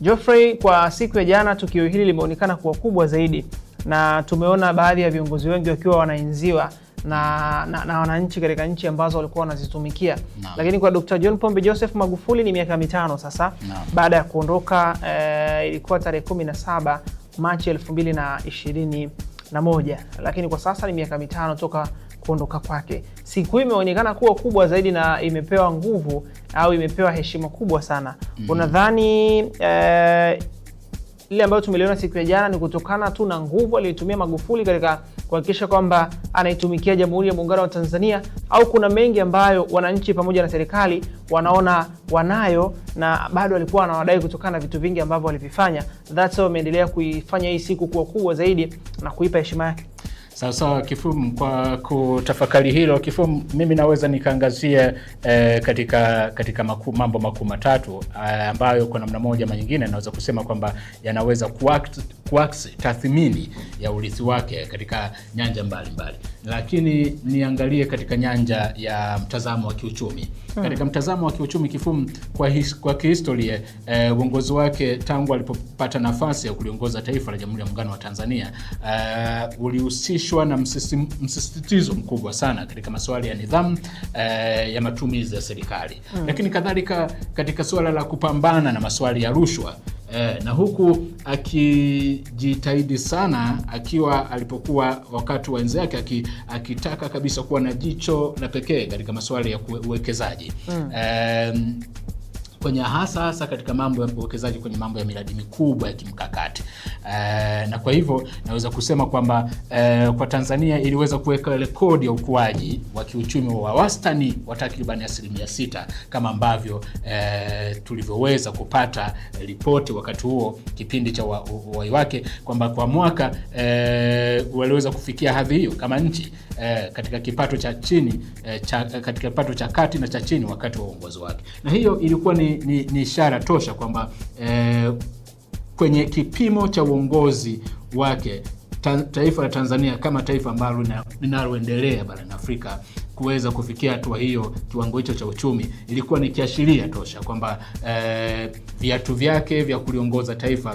Geoffrey, kwa siku ya jana tukio hili limeonekana kuwa kubwa zaidi na tumeona baadhi ya viongozi wengi wakiwa wanaenziwa na wananchi katika nchi ambazo walikuwa wanazitumikia. Lakini kwa Dr. John Pombe Joseph Magufuli ni miaka 5 sasa baada ya kuondoka, ilikuwa tarehe 17 Machi 2021, lakini kwa sasa ni miaka 5 toka kuondoka kwake. Siku hii imeonekana kuwa kubwa zaidi na imepewa nguvu au imepewa heshima kubwa sana. Unadhani ile ambayo tumeliona siku ya jana ni kutokana tu na nguvu aliyotumia Magufuli katika kuhakikisha kwamba anaitumikia Jamhuri ya Muungano wa Tanzania, au kuna mengi ambayo wananchi pamoja na serikali wanaona wanayo na bado walikuwa wanawadai kutokana na vitu vingi ambavyo walivifanya, that's why wameendelea kuifanya hii siku kuwa kubwa zaidi na kuipa heshima yake? Sawa Kifumu, kwa kutafakari hilo Kifumu, mimi naweza nikaangazia katika mambo makuu matatu ambayo kwa namna moja ama nyingine naweza kusema kwamba yanaweza kuact tathmini ya urithi wake katika nyanja mbalimbali. Lakini niangalie katika nyanja ya mtazamo wa kiuchumi. Katika mtazamo wa kiuchumi Kifumu, kwa kihistoria, uongozi wake tangu alipopata nafasi ya kuliongoza taifa la Jamhuri ya Muungano wa Tanzania ulihusishwa na msisitizo mkubwa sana katika masuala ya nidhamu ya matumizi ya serikali. Lakini kadhalika katika suala la kupambana na masuala ya rushwa, na huku akijitahidi sana alipokuwa wakati wa wenzake akitaka kabisa kuwa na jicho la pekee katika masuala ya uwekezaji. Kwenye hasa katika mambo ya uwekezaji kwenye mambo ya miradi mikubwa ya kimkakati. Na kwa hivyo naweza kusema kwamba kwa Tanzania iliweza kuweka rekodi ya ukuaji wa kiuchumi wa wastani wa takriban 6% kama ambavyo tulivyoweza kupata ripoti wakati huo kipindi cha uhai wake, kwamba kwa mwaka waliweza kufikia hadhi hiyo kama nchi katika kipato cha chini katika kipato cha kati na cha chini wakati wa uongozi wake. Na hiyo ilikuwa ni ishara tosha kwamba kwenye kipimo cha uongozi wake taifa la Tanzania kama taifa ambalo linaloendelea barani Afrika kuweza kufikia hatua hiyo, kiwango hicho cha uchumi, ilikuwa ni kiashiria tosha kwamba viatu vyake vya kuliongoza taifa